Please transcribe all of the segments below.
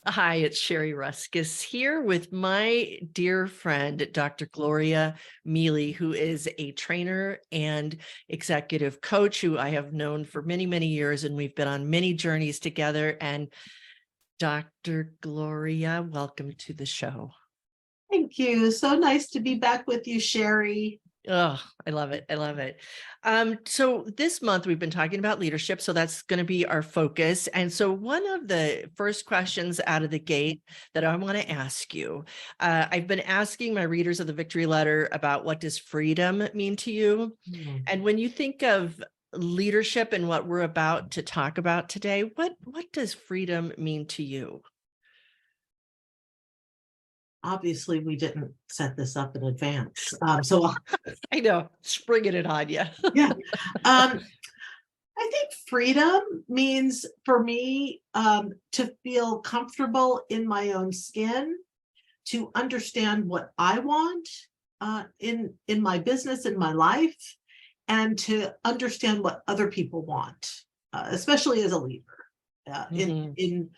Hi, it's Cheri Ruskus here with my dear friend, Dr. Gloria Miele, who is a trainer and executive coach who I have known for many, many years, and we've been on many journeys together. And Dr. Gloria, welcome to the show. Thank you. So nice to be back with you, Cheri. Oh, I love it. I love it. So this month we've been talking about leadership. So that's going to be our focus. And so one of the first questions out of the gate that I want to ask you, I've been asking my readers of the Victory Letter about what does freedom mean to you? And when you think of leadership and what we're about to talk about today, what does freedom mean to you? Obviously, we didn't set this up in advance. So I know, springing it on you. yeah, I think freedom means for me to feel comfortable in my own skin, to understand what I want in my business, in my life, and to understand what other people want, especially as a leader, Mhm.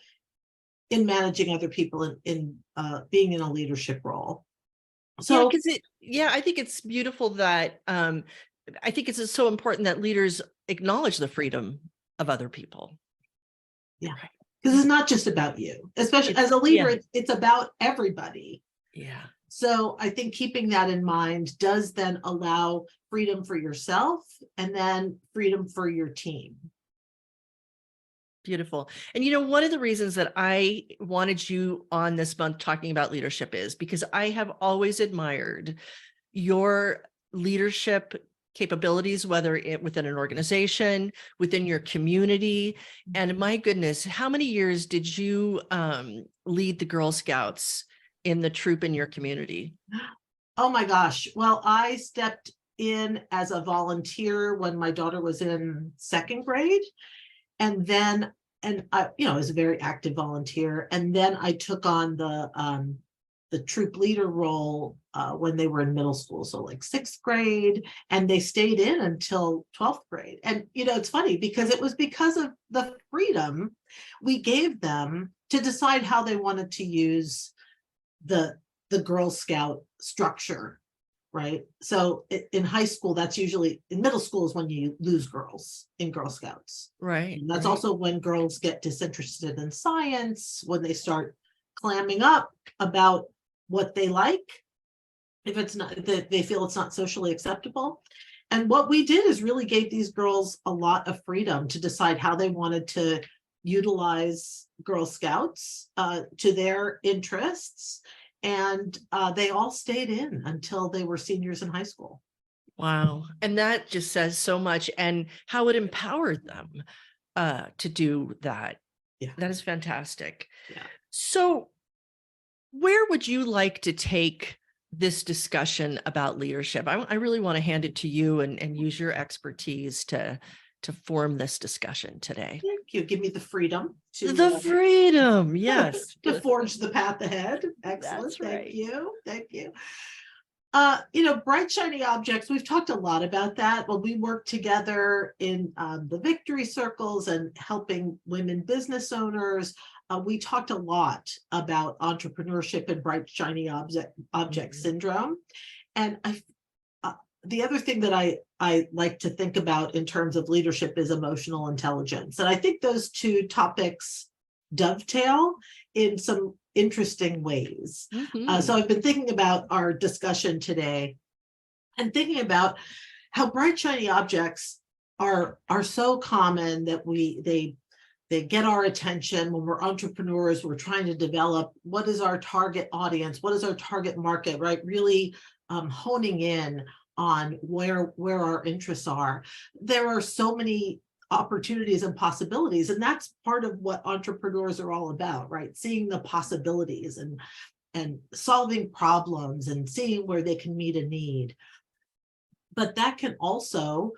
in managing other people, in being in a leadership role. Yeah, So I think it's beautiful that I think it's so important that leaders acknowledge the freedom of other people. yeah, Right. because Yeah. it's not just about you, especially It's as a leader, yeah, it's about everybody. yeah. So I think keeping that in mind does then allow freedom for yourself and then freedom for your team. Beautiful. And one of the reasons that I wanted you on this month talking about leadership is because I have always admired your leadership capabilities, whether it within an organization, within your community. And my goodness, how many years did you lead the Girl Scouts in the troop in your community? Oh my gosh. Well, I stepped in as a volunteer when my daughter was in second grade. And then, and I, was a very active volunteer. And then I took on the troop leader role when they were in middle school, so like sixth grade, and they stayed in until 12th grade. And it's funny because it was because of the freedom we gave them to decide how they wanted to use the Girl Scout structure, right? So in high school, that's usually in middle school is when you lose girls in Girl Scouts. Right, And that's right. also when girls get disinterested in science, when they start clamming up about what they like, if it's not that they feel it's not socially acceptable. And what we did is really gave these girls a lot of freedom to decide how they wanted to utilize Girl Scouts to their interests. And they all stayed in until they were seniors in high school. Wow. And that just says so much and how it empowered them to do that. Yeah. That is fantastic. Yeah. So where would you like to take this discussion about leadership? I really want to hand it to you and use your expertise to form this discussion today. Thank you. Give me the freedom The freedom, yes. to forge the path ahead. Excellent. That's Thank right. you. Thank you. Bright shiny objects, we've talked a lot about that when we work together in the victory circles and helping women business owners. We talked a lot about entrepreneurship and bright shiny object syndrome. And the other thing that I like to think about in terms of leadership is emotional intelligence. And I think those two topics dovetail in some interesting ways. So I've been thinking about our discussion today and thinking about how bright shiny objects are so common that they get our attention when we're entrepreneurs. We're trying to develop what is our target audience, what is our target market, right? Really honing in on where our interests are. There are so many opportunities and possibilities, and that's part of what entrepreneurs are all about, right? Seeing the possibilities and solving problems and seeing where they can meet a need. But that can also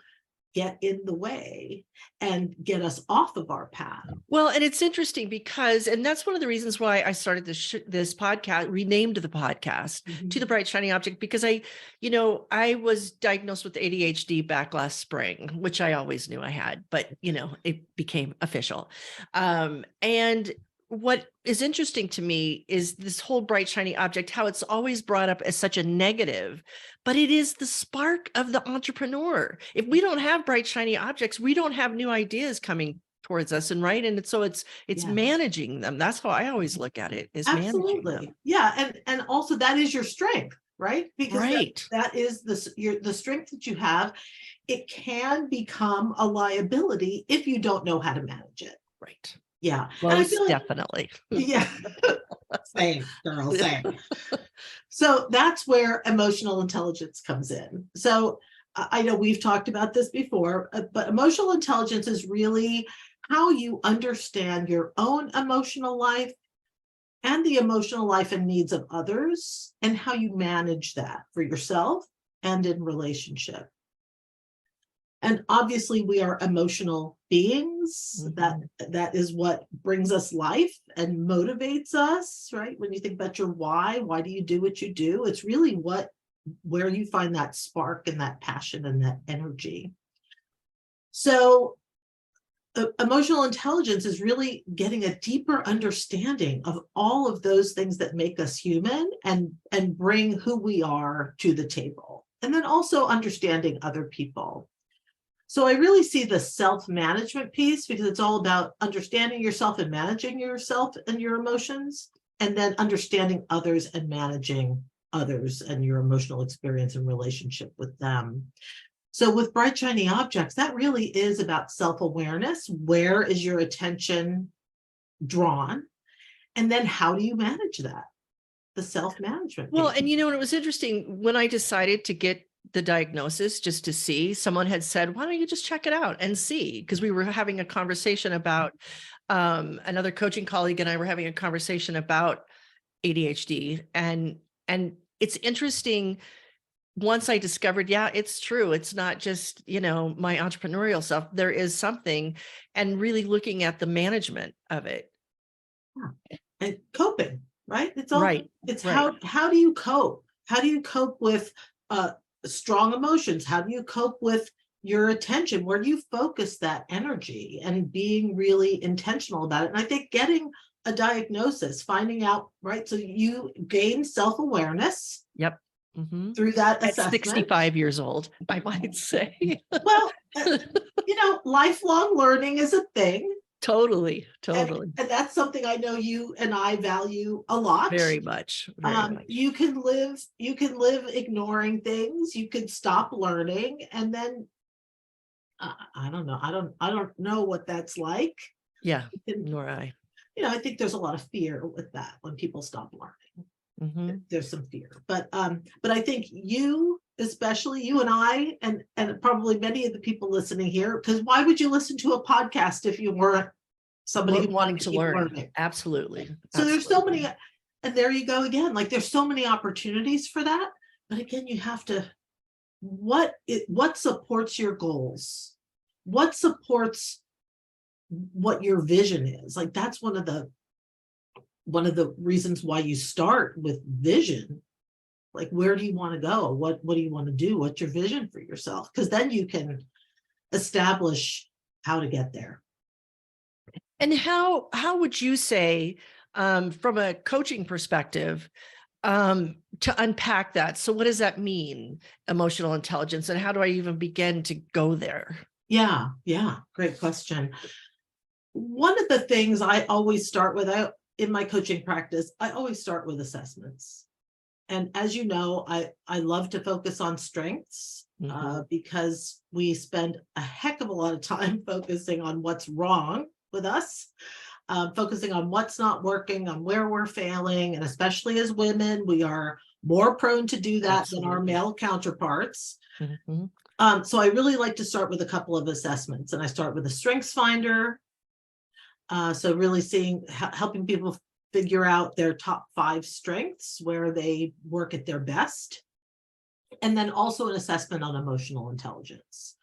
get in the way and get us off of our path. Well, and it's interesting because, and that's one of the reasons why I started this podcast, renamed the podcast to the Bright Shiny Object, because I was diagnosed with ADHD back last spring, which I always knew I had, but it became official. And what is interesting to me is this whole bright, shiny object, how it's always brought up as such a negative, but it is the spark of the entrepreneur. If we don't have bright, shiny objects, we don't have new ideas coming towards us. And right. And so it's Yes. managing them. That's how I always look at it, is managing them. Absolutely. Yeah. And also that is your strength, right? Because Right. that is the strength that you have. It can become a liability if you don't know how to manage it. Right. Yeah. And I Most feel like, definitely. yeah. Same, girl, same. So that's where emotional intelligence comes in. So I know we've talked about this before, but emotional intelligence is really how you understand your own emotional life and the emotional life and needs of others, and how you manage that for yourself and in relationship. And obviously we are emotional beings. That is what brings us life and motivates us, right? When you think about your why do you do what you do? It's really where you find that spark and that passion and that energy. So emotional intelligence is really getting a deeper understanding of all of those things that make us human and bring who we are to the table. And then also understanding other people. So I really see the self-management piece, because it's all about understanding yourself and managing yourself and your emotions, and then understanding others and managing others and your emotional experience and relationship with them. So with bright, shiny objects, that really is about self-awareness. Where is your attention drawn? And then how do you manage that? The self-management. Well, and it was interesting when I decided to get the diagnosis, just to see, someone had said, why don't you just check it out and see? Because we were having a conversation about another coaching colleague and I were having a conversation about ADHD. And it's interesting. Once I discovered, yeah, it's true. It's not just, my entrepreneurial self. There is something, and really looking at the management of it. And coping, right? It's all right. It's right. How do you cope? How do you cope with strong emotions? How do you cope with your attention? Where do you focus that energy, and being really intentional about it? And I think getting a diagnosis, finding out, right? So you gain self-awareness. Yep. Through that At assessment. 65 years old, I might say. Well, lifelong learning is a thing. Totally. And that's something I know you and I value a lot. Very much. You can live ignoring things. You could stop learning, and then I don't know. I don't know what that's like. Yeah, nor I. I think there's a lot of fear with that when people stop learning. There's some fear, but I think especially you and I, and probably many of the people listening here, because why would you listen to a podcast if you weren't somebody who wanting to learn? learning? Absolutely. So there's so many, and there you go again. Like there's so many opportunities for that, but again, you have to. What supports your goals? What supports what your vision is? Like that's one of the reasons why you start with vision. Like, where do you want to go? What do you want to do? What's your vision for yourself? Because then you can establish how to get there. And how would you say, from a coaching perspective, to unpack that? So what does that mean, emotional intelligence, and how do I even begin to go there? Yeah, great question. One of the things I always start with, in my coaching practice, I always start with assessments. And as you know, I love to focus on strengths, because we spend a heck of a lot of time focusing on what's wrong with us, focusing on what's not working, on where we're failing. And especially as women, we are more prone to do that than our male counterparts. So I really like to start with a couple of assessments, and I start with a strengths finder. So really helping people figure out their top 5 strengths, where they work at their best. And then also an assessment on emotional intelligence.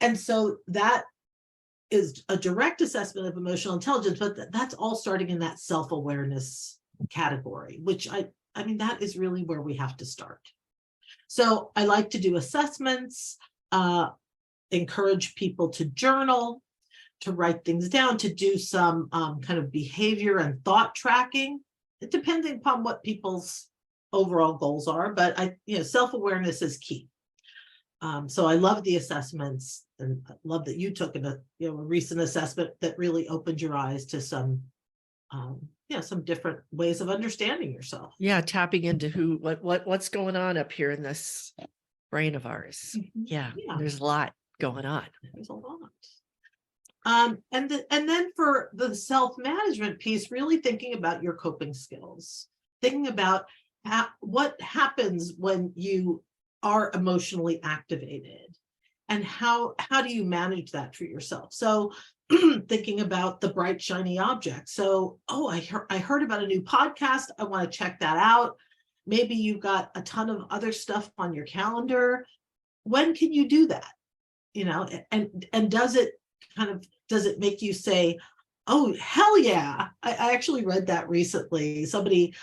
And so that is a direct assessment of emotional intelligence, but that's all starting in that self-awareness category, which I mean, that is really where we have to start. So I like to do assessments, encourage people to journal. to write things down, to do some kind of behavior and thought tracking, depending upon what people's overall goals are. But self-awareness is key. So I love the assessments, and I love that you took a recent assessment that really opened your eyes to some different ways of understanding yourself. Yeah, tapping into what's going on up here in this brain of ours. Yeah, there's a lot going on. There's a lot. And then for the self-management piece, really thinking about your coping skills, thinking about what happens when you are emotionally activated, and how do you manage that for yourself. So thinking about the bright, shiny object. So, I heard about a new podcast. I want to check that out. Maybe you've got a ton of other stuff on your calendar. When can you do that? And does it make you say, oh, hell yeah? I actually read that recently. Somebody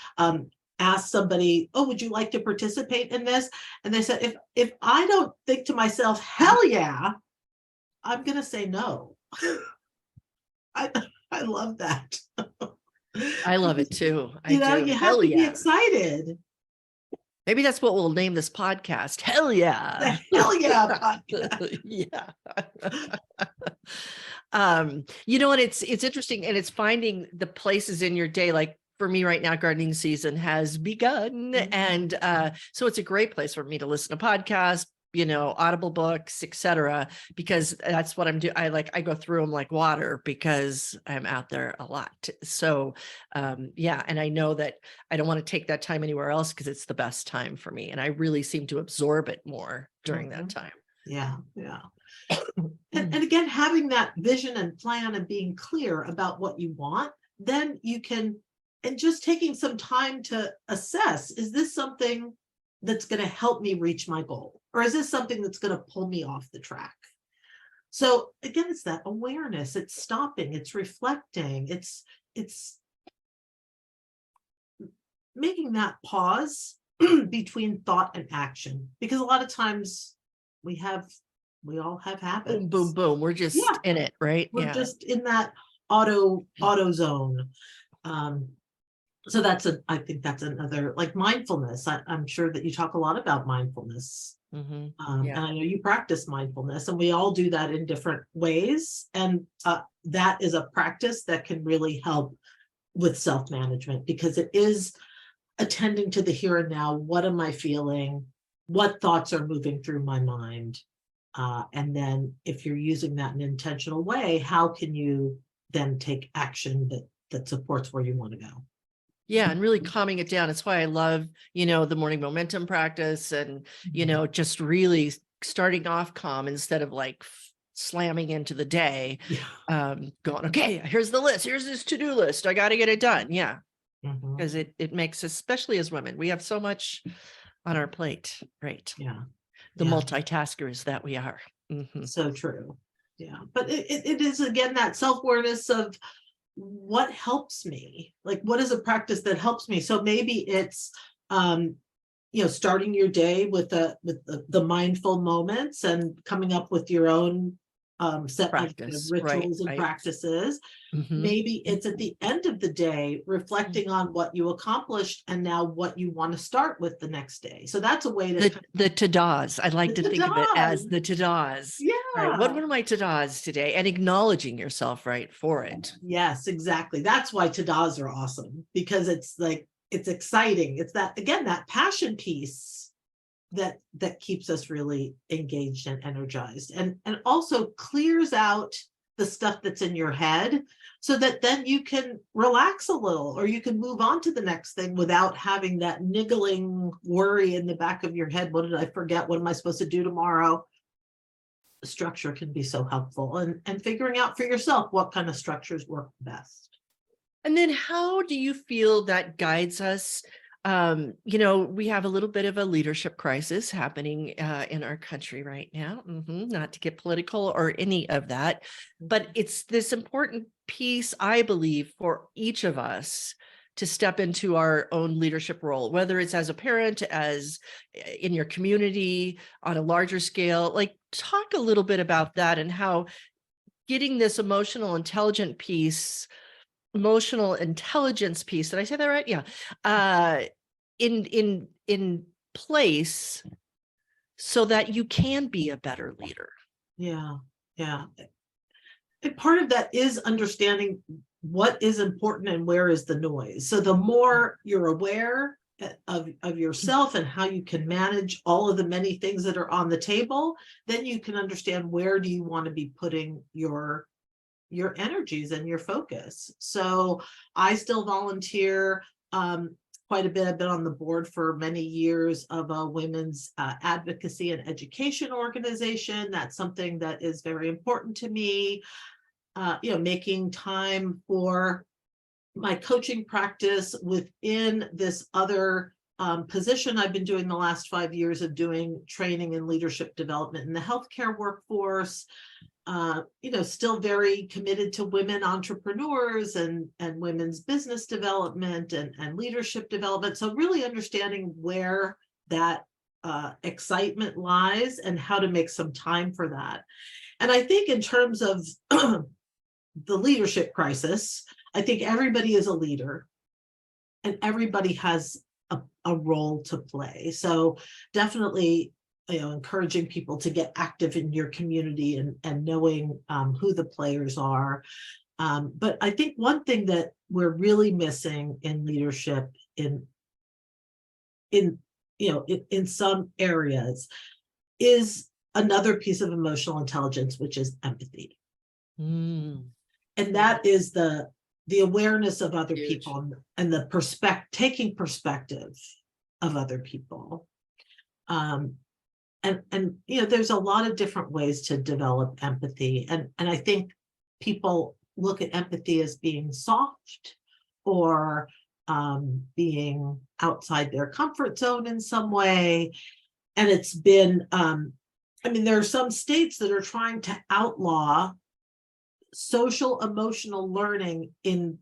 asked somebody, oh, would you like to participate in this? And they said, if I don't think to myself, hell yeah, I'm going to say no. I love that. I love it too. You have to be excited. Maybe that's what we'll name this podcast. Hell yeah. The hell yeah podcast. Yeah. And it's interesting, and it's finding the places in your day. Like for me right now, gardening season has begun. And so it's a great place for me to listen to podcasts, Audible books, etc., because that's what I'm doing. I go through them like water because I'm out there a lot. So and I know that I don't want to take that time anywhere else because it's the best time for me. And I really seem to absorb it more during that time. Yeah. And again, having that vision and plan and being clear about what you want, then you can, and just taking some time to assess, is this something that's going to help me reach my goal? Or is this something that's going to pull me off the track? So again, it's that awareness, it's stopping, it's reflecting, it's making that pause between thought and action. Because a lot of times we all have habits. Boom, boom, boom. We're just in it, right? We're just in that auto zone. So I think that's another, like mindfulness. I'm sure that you talk a lot about mindfulness. And I know you practice mindfulness, and we all do that in different ways. And that is a practice that can really help with self-management, because it is attending to the here and now. What am I feeling? What thoughts are moving through my mind? And then if you're using that in an intentional way, how can you then take action that supports where you want to go? Yeah, and really calming it down. It's why I love, the morning momentum practice, and, just really starting off calm instead of like slamming into the day, going, okay, here's the list. Here's this to-do list. I got to get it done. Yeah. Because it makes, especially as women, we have so much on our plate, right? Yeah. The multitaskers that we are. So true. Yeah. But it is, again, that self-awareness of what helps me, like what is a practice that helps me. So maybe it's starting your day with the mindful moments and coming up with your own set practice, of rituals and practices. Maybe it's at the end of the day reflecting on what you accomplished and now what you want to start with the next day. So that's a way to the to-dos. I like to think of it as the to-dos. Yeah. Right. What are my to-dos today? And acknowledging yourself, right, for it. Yes, exactly. That's why to-dos are awesome, because it's exciting. It's that, again, that passion piece that keeps us really engaged and energized, and also clears out the stuff that's in your head, so that then you can relax a little, or you can move on to the next thing without having that niggling worry in the back of your head. What did I forget? What am I supposed to do tomorrow? The structure can be so helpful, and figuring out for yourself what kind of structures work best. And then how do you feel that guides us? We have a little bit of a leadership crisis happening in our country right now, not to get political or any of that, but it's this important piece, I believe, for each of us to step into our own leadership role, whether it's as a parent, as in your community, on a larger scale. Like, talk a little bit about that, and how getting this emotional intelligence piece, did I say that right? Yeah. In place so that you can be a better leader. Yeah, yeah. And part of that is understanding what is important and where is the noise. So the more you're aware of yourself and how you can manage all of the many things that are on the table, then you can understand where do you want to be putting your energies and your focus. So I still volunteer quite a bit. I've been on the board for many years of a women's advocacy and education organization. That's something that is very important to me. Making time for my coaching practice within this other position I've been doing the last 5 years of doing training and leadership development in the healthcare workforce. Still very committed to women entrepreneurs and women's business development and leadership development. So really understanding where that excitement lies and how to make some time for that. And I think in terms of the leadership crisis, I think everybody is a leader and everybody has a role to play. So definitely, encouraging people to get active in your community and knowing who the players are. But I think one thing that we're really missing in leadership in some areas is another piece of emotional intelligence, which is empathy. And that is the awareness of other people and the taking perspective of other people. And there's a lot of different ways to develop empathy. And I think people look at empathy as being soft or being outside their comfort zone in some way. And it's been, there are some states that are trying to outlaw social emotional learning in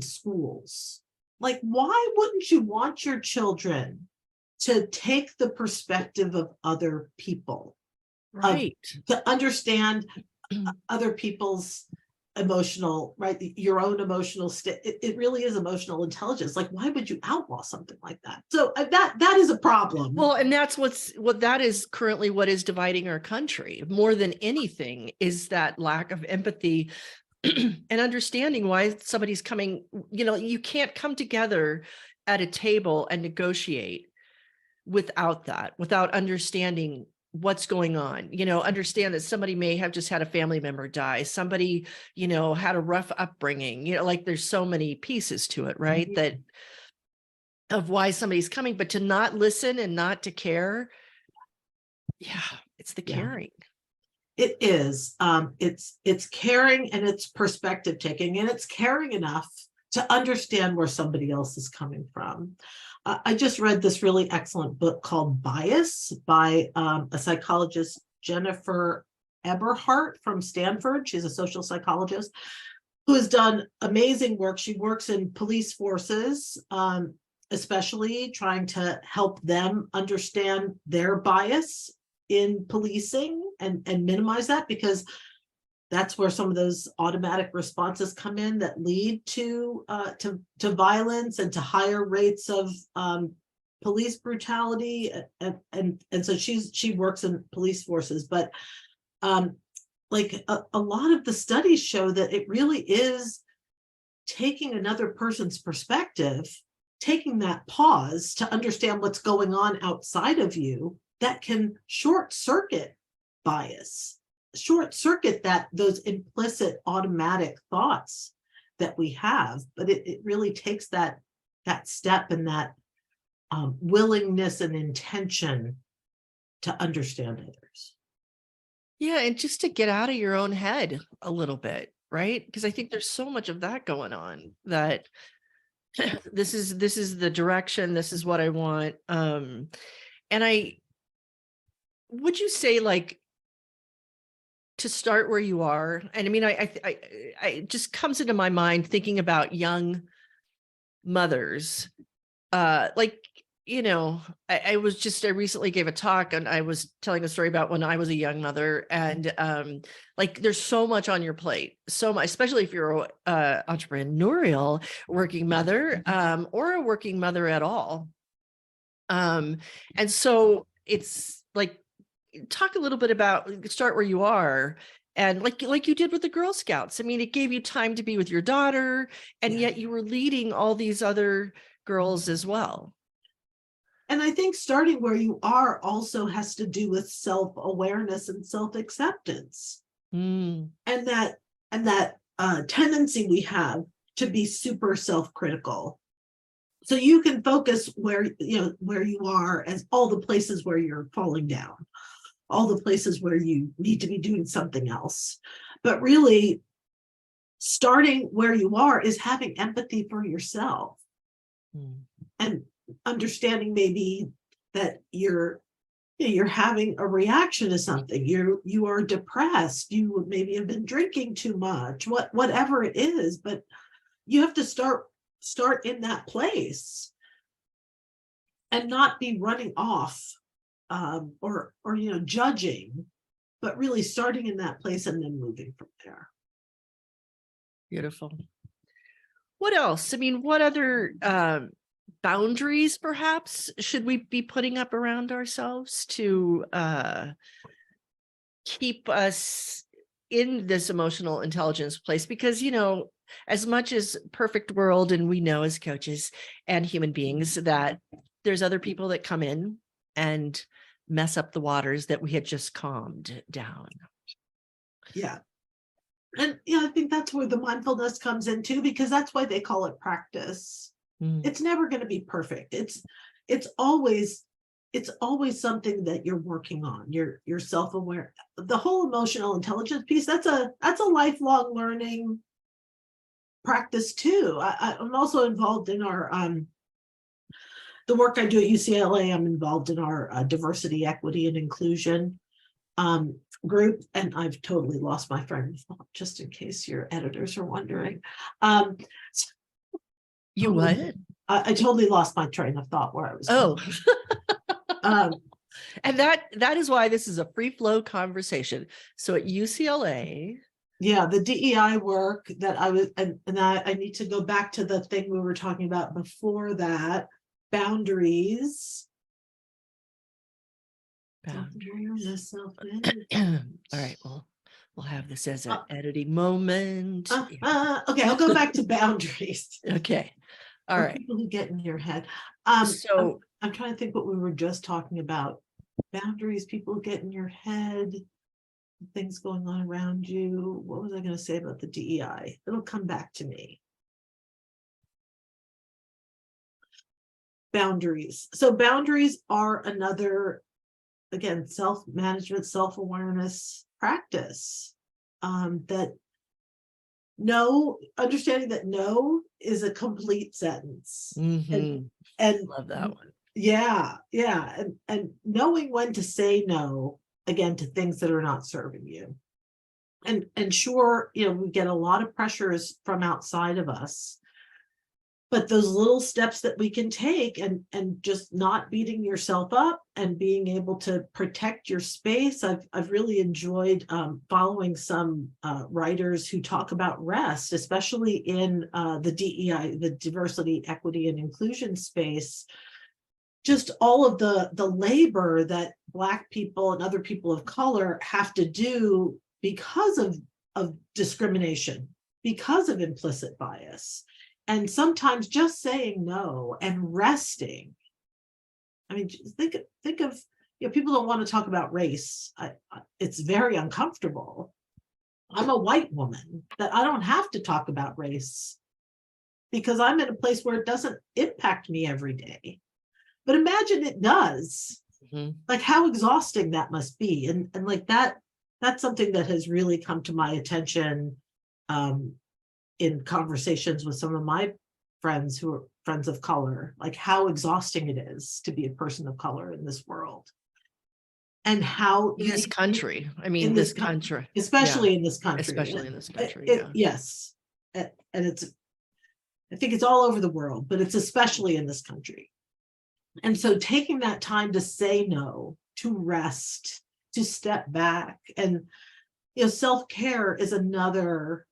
schools. Like, why wouldn't you want your children to take the perspective of other people, right? To understand other people's emotional, right? Your own emotional state. It really is emotional intelligence. Like, why would you outlaw something like that? So that is a problem. Well, and that's that is currently what is dividing our country more than anything, is that lack of empathy and understanding why somebody's coming. You can't come together at a table and negotiate without understanding what's going on. Understand that somebody may have just had a family member die, somebody had a rough upbringing, like there's so many pieces to it, right? That of why somebody's coming, but to not listen and not to care. Yeah, it's the caring. It is. It's caring and it's perspective taking, and it's caring enough to understand where somebody else is coming from. I just read this really excellent book called Bias by a psychologist, Jennifer Eberhardt from Stanford. She's a social psychologist who has done amazing work. She works in police forces, especially trying to help them understand their bias in policing and minimize that, because that's where some of those automatic responses come in that lead to violence and to higher rates of police brutality. And so she works in police forces, but like a lot of the studies show that it really is taking another person's perspective, taking that pause to understand what's going on outside of you, that can short circuit bias, short circuit those implicit automatic thoughts that we have. But it really takes that step and that willingness and intention to understand others. Yeah, and just to get out of your own head a little bit, right? Because I think there's so much of that going on, that this is the direction, this is what I want. And would you say, like, to start where you are? And I mean, I it just comes into my mind thinking about young mothers, like, I recently gave a talk, and I was telling a story about when I was a young mother, and like there's so much on your plate, so much, especially if you're a entrepreneurial working mother, or a working mother at all. And so it's like, talk a little bit about, start where you are. And like you did with the Girl Scouts. I mean, it gave you time to be with your daughter, and Yeah. yet you were leading all these other girls as well. And I think starting where you are also has to do with self-awareness and self-acceptance. Mm. And that tendency we have to be super self-critical. So you can focus where you are as all the places where you're falling down, all the places where you need to be doing something else. But really, starting where you are is having empathy for yourself. Mm. And understanding maybe that you're having a reaction to something, you are depressed, you maybe have been drinking too much, whatever it is, but you have to start in that place and not be running off, or judging, but really starting in that place and then moving from there. Beautiful. What else? I mean, what other boundaries perhaps should we be putting up around ourselves to keep us in this emotional intelligence place? Because, as much as perfect world, and we know as coaches and human beings that there's other people that come in and mess up the waters that we had just calmed down. Yeah. And I think that's where the mindfulness comes in too, because that's why they call it practice. It's never going to be perfect. It's always something that you're working on. You're self-aware. The whole emotional intelligence piece, that's a lifelong learning practice too. I'm also involved in our the work I do at UCLA. I'm involved in our diversity, equity, and inclusion group, and I've totally lost my train of thought, just in case your editors are wondering. You what? I totally lost my train of thought where I was Oh. going. And that is why this is a free flow conversation. So at UCLA. Yeah, the DEI work that I was, and I need to go back to the thing we were talking about before that, boundaries. Self-awareness, All right, well, we'll have this as an editing moment. Okay, I'll go back to boundaries. Okay, all right. People who get in your head. So I'm trying to think what we were just talking about. Boundaries, people who get in your head, things going on around you. What was I going to say about the DEI? It'll come back to me. Boundaries. So boundaries are another, again, self-management, self-awareness practice. That understanding that no is a complete sentence. And love that one. Yeah. And knowing when to say no, again, to things that are not serving you. And sure, we get a lot of pressures from outside of us, but those little steps that we can take, and just not beating yourself up and being able to protect your space. I've really enjoyed following some writers who talk about rest, especially in the DEI, the diversity, equity, and inclusion space. Just all of the labor that Black people and other people of color have to do because of discrimination, because of implicit bias. And sometimes just saying no and resting. I mean, think of, people don't want to talk about race. It's very uncomfortable. I'm a white woman, that I don't have to talk about race because I'm in a place where it doesn't impact me every day. But imagine it does. Like how exhausting that must be. And like that's something that has really come to my attention in conversations with some of my friends who are friends of color, like how exhausting it is to be a person of color in this world. And how in this country, I mean, this country, especially in this country, yes. And I think it's all over the world, but it's especially in this country. And so taking that time to say no, to rest, to step back, and self-care is another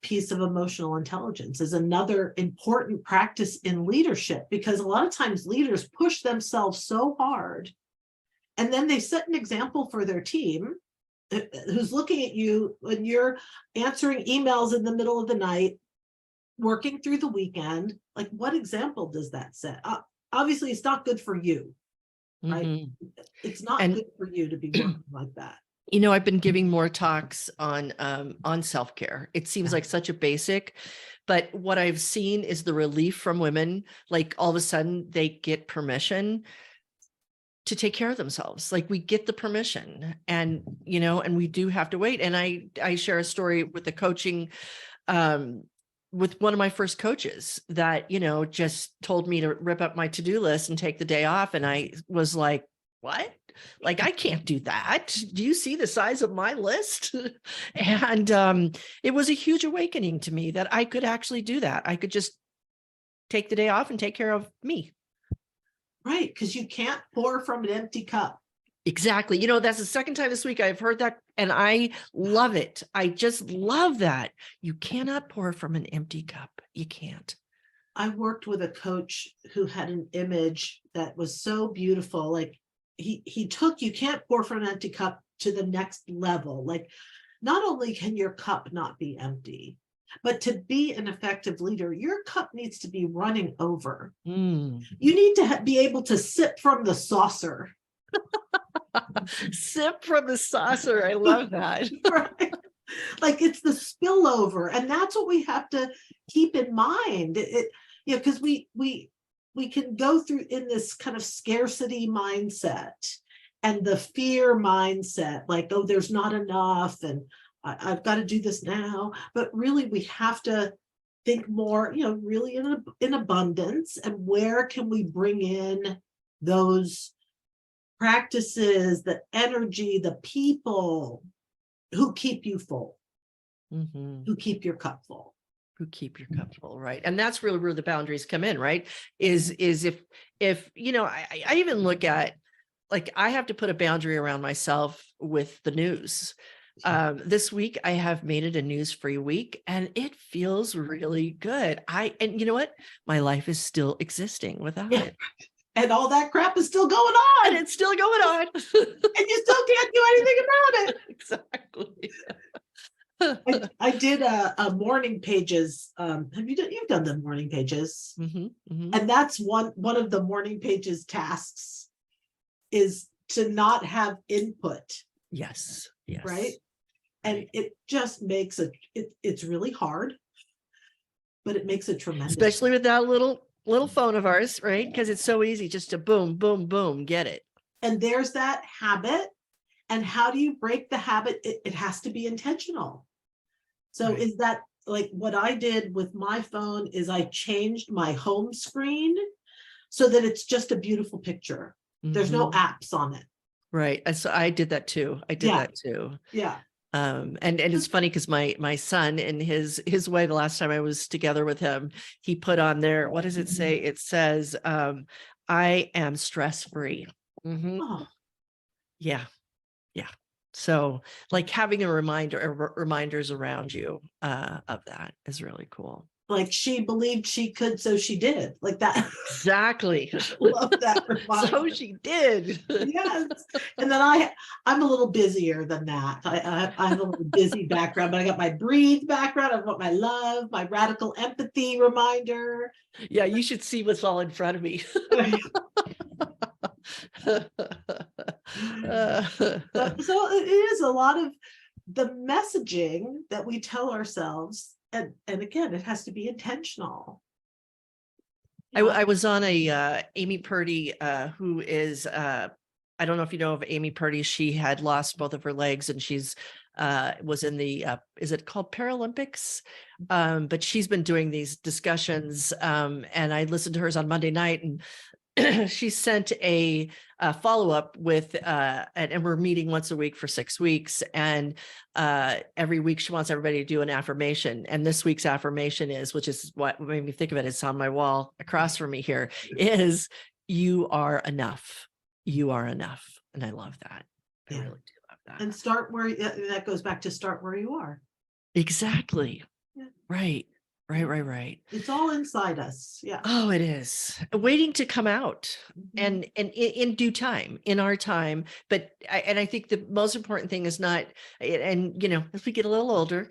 piece of emotional intelligence, is another important practice in leadership, because a lot of times leaders push themselves so hard, and then they set an example for their team who's looking at you when you're answering emails in the middle of the night, working through the weekend. Like, what example does that set? Obviously, it's not good for you, right? Mhm. It's not And good for you to be working like that. I've been giving more talks on self-care. It seems like such a basic, but what I've seen is the relief from women. Like all of a sudden they get permission to take care of themselves. Like we get the permission, and and we do have to wait. And I share a story with the coaching with one of my first coaches that just told me to rip up my to-do list and take the day off, and I was like, what? Like, I can't do that. Do you see the size of my list? And it was a huge awakening to me that I could actually do that. I could just take the day off and take care of me. Right, because you can't pour from an empty cup. Exactly. That's the second time this week I've heard that, and I love it. I just love that. You cannot pour from an empty cup. You can't. I worked with a coach who had an image that was so beautiful. Like he took, you can't pour from an empty cup to the next level. Like, not only can your cup not be empty, but to be an effective leader, your cup needs to be running over. Mm. You need to be able to sip from the saucer. Sip from the saucer. I love that. Right? Like, it's the spillover, and that's what we have to keep in mind. Because we can go through in this kind of scarcity mindset and the fear mindset, like, oh, there's not enough, and I've got to do this now. But really, we have to think more, really in abundance, and where can we bring in those practices, the energy, the people who keep you full, who keep your cup full. Who keep your cup full, right? And that's really where the boundaries come in, right? Is if I even look at, like, I have to put a boundary around myself with the news. This week I have made it a news-free week, and it feels really good. And you know what? My life is still existing without it. And all that crap is still going on. And it's still going on. And you still can't do anything about it. Exactly. I did a morning pages. You've done the morning pages. And that's one of the morning pages tasks, is to not have input. Yes. Right. And it just makes it's really hard, but it makes it tremendous. Especially with that little phone of ours, right? Because it's so easy just to boom, boom, boom, get it. And there's that habit. And how do you break the habit? It has to be intentional. So is that, like, what I did with my phone is I changed my home screen so that it's just a beautiful picture. There's no apps on it. Right. And so I did that too. Yeah. And it's funny because my son and his way, the last time I was together with him, he put on there, what does it say? It says, I am stress-free. Oh. Yeah. So, like, having reminders around you of that is really cool. Like, she believed she could, so she did. Like that. Exactly. Love that reminder. So she did. Yes. And then I'm a little busier than that. I have a little busy background, but I got my breathe background. I've got my love, my radical empathy reminder. Yeah, you should see what's all in front of me. So it is a lot of the messaging that we tell ourselves, and again, it has to be intentional. I was on a Amy Purdy, who is I don't know if you know of Amy Purdy. She had lost both of her legs, and she's was in the is it called Paralympics? But she's been doing these discussions, and I listened to hers on Monday night, and she sent a follow-up with and we're meeting once a week for 6 weeks, and every week she wants everybody to do an affirmation. And this week's affirmation is, which is what made me think of it, it's on my wall across from me here, is you are enough. You are enough. And I love that. I Yeah. really do love that. And start where that goes back to start where you are. Exactly. Yeah. Right. Right. It's all inside us. Yeah. Oh, it is waiting to come out, Mhm. and in due time, in our time. But I think the most important thing is not, and as we get a little older,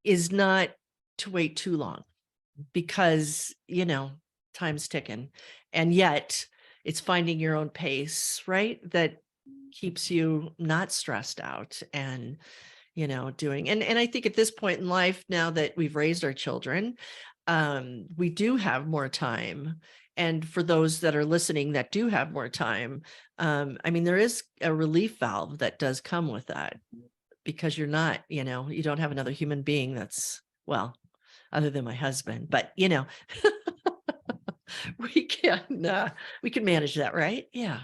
is not to wait too long, because time's ticking, and yet it's finding your own pace, right? That keeps you not stressed out, and doing, and I think at this point in life, now that we've raised our children, we do have more time. And for those that are listening that do have more time, I mean, there is a relief valve that does come with that, because you're not, you don't have another human being that's, well, other than my husband, but we can manage that, right? Yeah.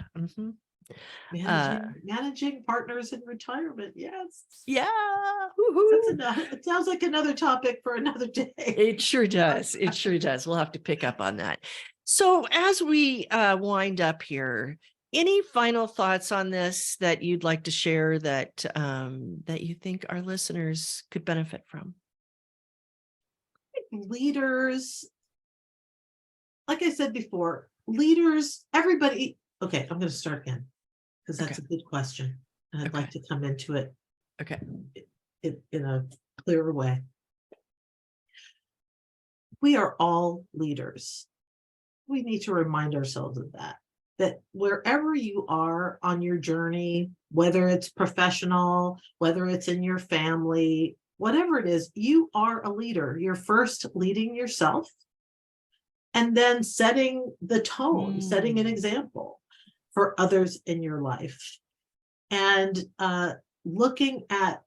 Uh, Managing partners in retirement. Yes. yeah. That's Woohoo. enough. It sounds like another topic for another day. It sure does. It sure does. We'll have to pick up on that. So as we wind up here, any final thoughts on this that you'd like to share, that that you think our listeners could benefit from? Leaders, like I said before, leaders, everybody. Okay, I'm going to start again, because that's Okay. a good question. And I'd Okay. like to come into it Okay. in a clearer way. We are all leaders. We need to remind ourselves of that wherever you are on your journey, whether it's professional, whether it's in your family, whatever it is, you are a leader. You're first leading yourself, and then setting the tone, setting an example for others in your life. And looking at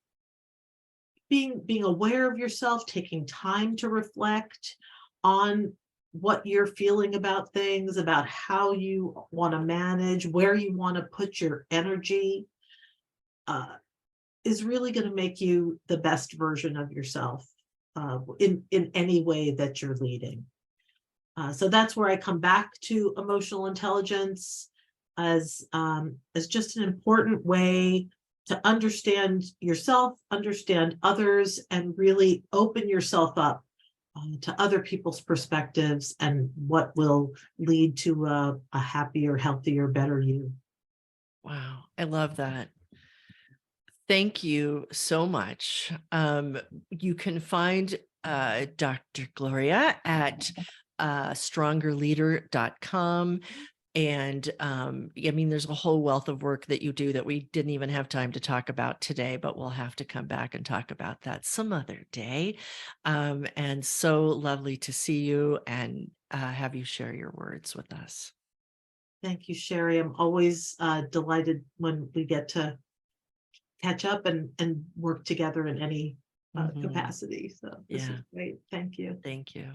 being aware of yourself, taking time to reflect on what you're feeling about things, about how you want to manage, where you want to put your energy, is really going to make you the best version of yourself in any way that you're leading. So that's where I come back to emotional intelligence as just an important way to understand yourself, understand others, and really open yourself up to other people's perspectives, and what will lead to a happier, healthier, better you. Wow. I love that. Thank you so much. You can find Dr. Gloria at strongerleader.com. And I mean, there's a whole wealth of work that you do that we didn't even have time to talk about today, but we'll have to come back and talk about that some other day. And so lovely to see you and have you share your words with us. Thank you, Cheri. I'm always delighted when we get to catch up and work together in any capacity. So this is great. Thank you. Thank you.